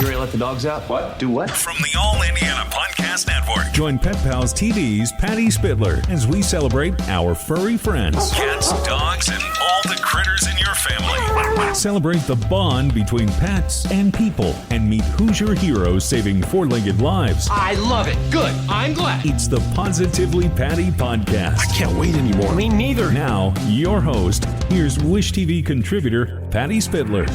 You ready to let the dogs out? What? Do what? From the All Indiana Podcast Network. Join Pet Pals TV's Patty Spitler as we celebrate our furry friends. Cats, dogs, and all the critters in your family. Celebrate the bond between pets and people and meet Hoosier heroes saving four-legged lives. I love it. Good. I'm glad. It's the Positively Patty Podcast. I can't wait anymore. Me neither. Now, your host, here's Wish TV contributor Patty Spitler.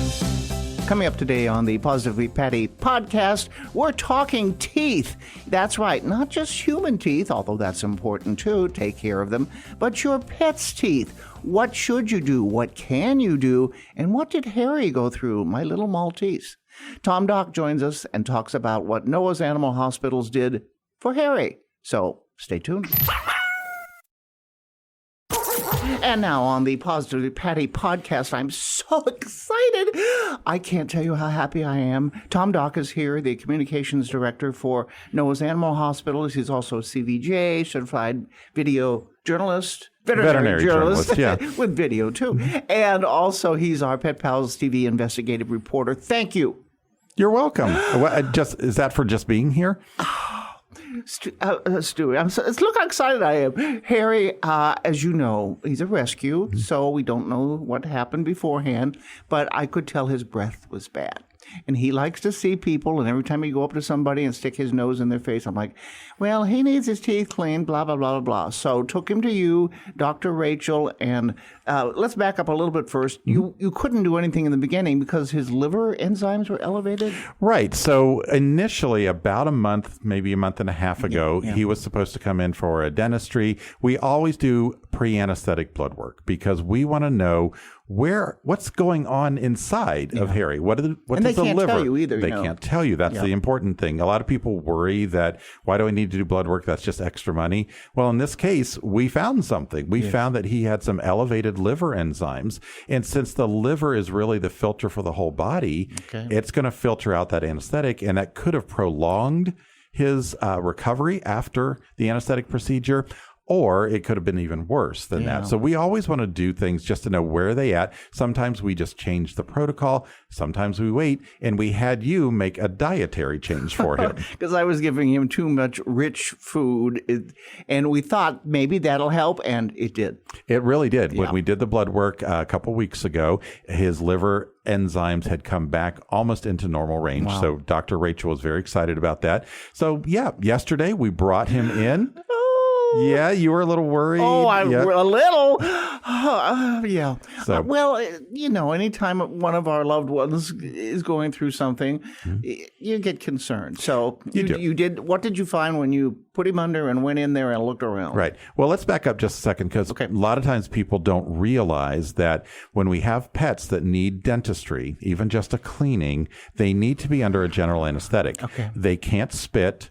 Coming up today on the Positively Patty podcast, we're talking teeth. That's right, not just human teeth, although that's important too, take care of them, but your pet's teeth. What should you do? What can you do? And what did Harry go through, my little Maltese? Tom Dock joins us and talks about what Noah's Animal Hospitals did for Harry. So stay tuned. And now on the Positively Patty podcast, I'm so excited. I can't tell you how happy I am. Tom Dock is here, the Communications Director for Noah's Animal Hospitals. He's also a CVJ, certified video journalist. Veterinary journalist, yeah. With video, too. And also, he's our Pet Pals TV investigative reporter. Thank you. You're welcome. Is that for just being here? Stewie, look how excited I am. Harry, as you know, he's a rescue, so we don't know what happened beforehand, but I could tell his breath was bad. And he likes to see people, and every time he go up to somebody and stick his nose in their face, I'm like, well, he needs his teeth cleaned, blah, blah, blah, blah, blah. So took him to you, Dr. Rachel, and let's back up a little bit first. You couldn't do anything in the beginning because his liver enzymes were elevated? Right. So initially, about a month, maybe a month and a half ago, he was supposed to come in for a dentistry. We always do pre-anesthetic blood work because we want to know what's going on inside of Harry. What does the liver? They can't tell you either. They can't tell you. That's the important thing. A lot of people worry that, why do I need to do blood work? That's just extra money. Well, in this case, we found something. We found that he had some elevated liver enzymes. And since the liver is really the filter for the whole body, it's going to filter out that anesthetic. And that could have prolonged his recovery after the anesthetic procedure. Or it could have been even worse than that. So we always want to do things just to know where they at. Sometimes we just change the protocol. Sometimes we wait. And we had you make a dietary change for him. Because I was giving him too much rich food. And we thought maybe that'll help. And it did. It really did. When we did the blood work a couple weeks ago, his liver enzymes had come back almost into normal range. Wow. So Dr. Rachel was very excited about that. So yesterday we brought him in. Yeah, you were a little worried. Oh, a little. So, well, anytime one of our loved ones is going through something, you get concerned. So you did. What did you find when you put him under and went in there and looked around? Right. Well, let's back up just a second because a lot of times people don't realize that when we have pets that need dentistry, even just a cleaning, they need to be under a general anesthetic. Okay. They can't spit.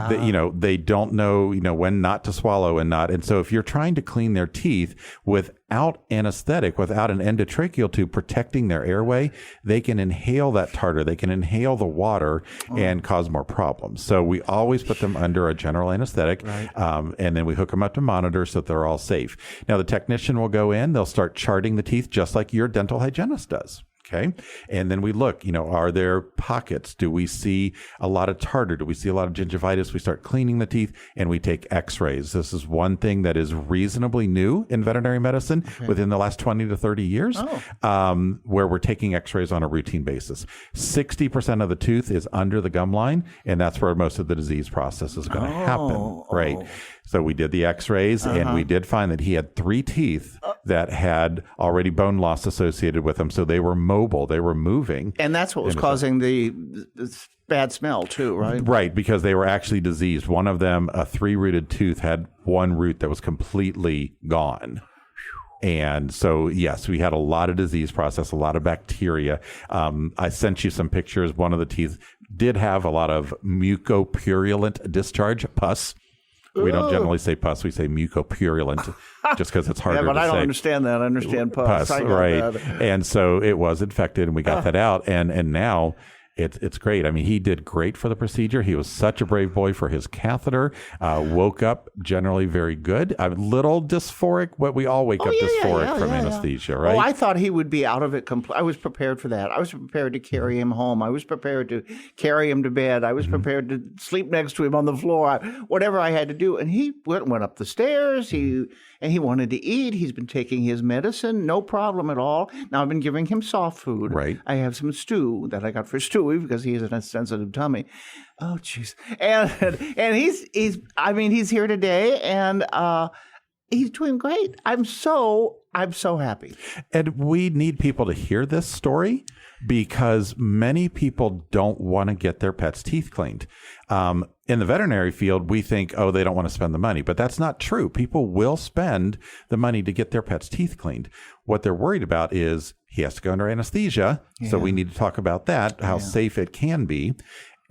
They don't know, when not to swallow and not. And so if you're trying to clean their teeth without anesthetic, without an endotracheal tube protecting their airway, they can inhale that tartar. They can inhale the water and cause more problems. So we always put them under a general anesthetic. Right. And then we hook them up to monitors so that they're all safe. Now, the technician will go in. They'll start charting the teeth just like your dental hygienist does. Okay. And then we look, are there pockets? Do we see a lot of tartar? Do we see a lot of gingivitis? We start cleaning the teeth and we take x-rays. This is one thing that is reasonably new in veterinary medicine within the last 20 to 30 years, where we're taking x-rays on a routine basis. 60% of the tooth is under the gum line, and that's where most of the disease process is going to happen. Right. So we did the x-rays and we did find that he had 3 teeth that had already bone loss associated with them. So they were mobile. They were moving. And that's what was causing the bad smell too, right? Right, because they were actually diseased. One of them, a 3-rooted tooth, had one root that was completely gone. And so, yes, we had a lot of disease process, a lot of bacteria. I sent you some pictures. One of the teeth did have a lot of mucopurulent discharge, pus. We don't generally say pus. We say mucopurulent just because it's harder to say. Yeah, but I don't understand that. I understand pus. Right. That. And so it was infected, and we got that out. And now It's great. I mean, he did great for the procedure. He was such a brave boy for his catheter. Woke up generally very good. A little dysphoric, but we all wake up dysphoric from anesthesia, right? Oh, I thought he would be out of it completely. I was prepared for that. I was prepared to carry him home. I was prepared to carry him to bed. I was prepared to sleep next to him on the floor, whatever I had to do. And he went up the stairs. He wanted to eat. He's been taking his medicine, no problem at all. Now I've been giving him soft food. Right. I have some stew that I got for Stewie because he has a sensitive tummy. Oh, jeez. And he's here today, and he's doing great. I'm so happy. And we need people to hear this story because many people don't want to get their pets' teeth cleaned. In the veterinary field, we think, they don't want to spend the money, but that's not true. People will spend the money to get their pets' teeth cleaned. What they're worried about is he has to go under anesthesia. Yeah. So we need to talk about that, how safe it can be.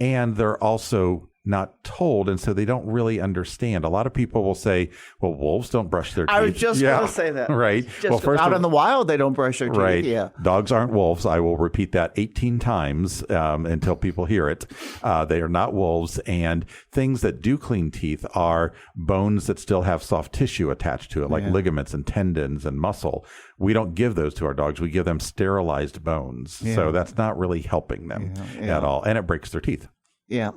And they're also not told, and so they don't really understand. A lot of people will say, well, wolves don't brush their teeth. I was just going to say that. Right. Just out in the wild, they don't brush their teeth. Right. Yeah. Dogs aren't wolves. I will repeat that 18 times until people hear it. They are not wolves. And things that do clean teeth are bones that still have soft tissue attached to it, like ligaments and tendons and muscle. We don't give those to our dogs. We give them sterilized bones. Yeah. So that's not really helping them at all. And it breaks their teeth. Yeah.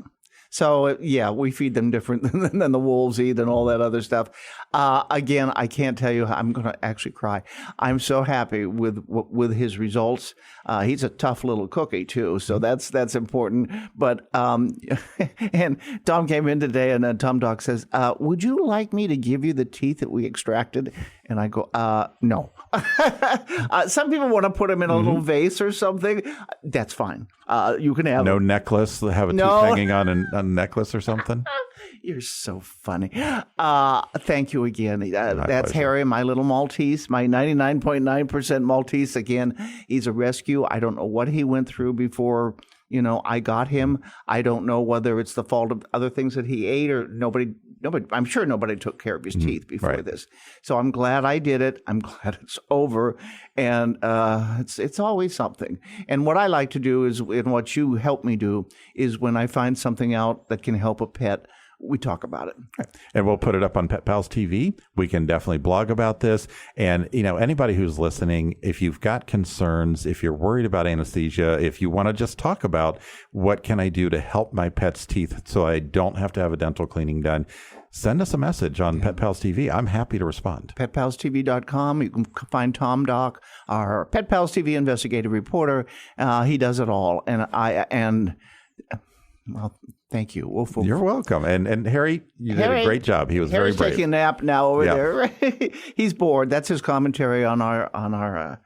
So, we feed them different than the wolves eat and all that other stuff. Again, I can't tell you, I'm going to actually cry. I'm so happy with his results. He's a tough little cookie, too, so that's important. But, and Tom came in today, and Tom Doc says, would you like me to give you the teeth that we extracted? And I go, no. Some people want to put them in a little vase or something. That's fine. You can have no necklace. Have a tooth hanging on a necklace or something. You're so funny. Thank you again. That's pleasure. Harry, my little Maltese, my 99.9% Maltese. Again, he's a rescue. I don't know what he went through before I got him. I don't know whether it's the fault of other things that he ate or nobody. I'm sure nobody took care of his teeth before this. So I'm glad I did it. I'm glad it's over. And it's always something. And what I like to do is, and what you help me do, is when I find something out that can help a pet, we talk about it. And we'll put it up on Pet Pals TV. We can definitely blog about this. And, anybody who's listening, if you've got concerns, if you're worried about anesthesia, if you want to just talk about what can I do to help my pet's teeth so I don't have to have a dental cleaning done, send us a message on Pet Pals TV. I'm happy to respond. PetPalsTV.com. You can find Tom Doc, our Pet Pals TV investigative reporter. He does it all. Well, thank you. You're welcome. And Harry, you did a great job. He was very brave. Harry's taking a nap now over there. He's bored. That's his commentary on our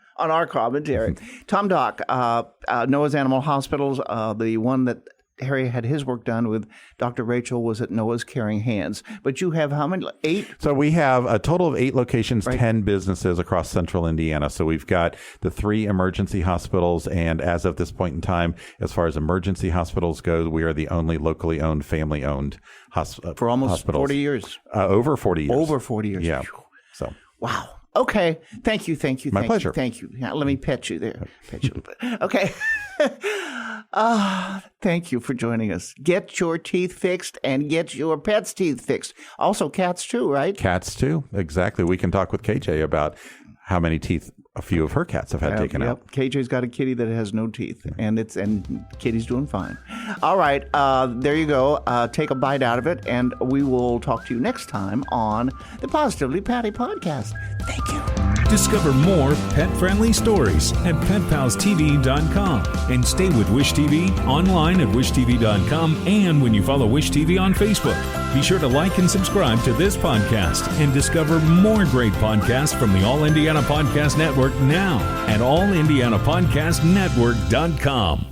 commentary. Tom Doc, Noah's Animal Hospitals, the one that Harry had his work done with Dr. Rachel was at Noah's Caring Hands. But you have how many? 8? So we have a total of 8 locations, 10 businesses across central Indiana. So we've got the 3 emergency hospitals. And as of this point in time, as far as emergency hospitals go, we are the only locally owned, family-owned hospitals. For almost 40 years. Over 40 years. Over 40 years. Yeah. So. Wow. Okay. Thank you. My pleasure. Thank you. Yeah, let me pet you there. Pet you a little bit. Okay. Thank you for joining us. Get your teeth fixed and get your pets' teeth fixed. Also cats too, right? Cats too. Exactly. We can talk with KJ about how many teeth a few of her cats have had taken out. KJ's got a kitty that has no teeth, and Kitty's doing fine. All right, there you go. Take a bite out of it, and we will talk to you next time on the Positively Patty podcast. Thank you. Discover more pet-friendly stories at PetPalsTV.com and stay with Wish TV online at WishTV.com and when you follow Wish TV on Facebook. Be sure to like and subscribe to this podcast and discover more great podcasts from the All Indiana Podcast Network now at AllIndianaPodcastNetwork.com.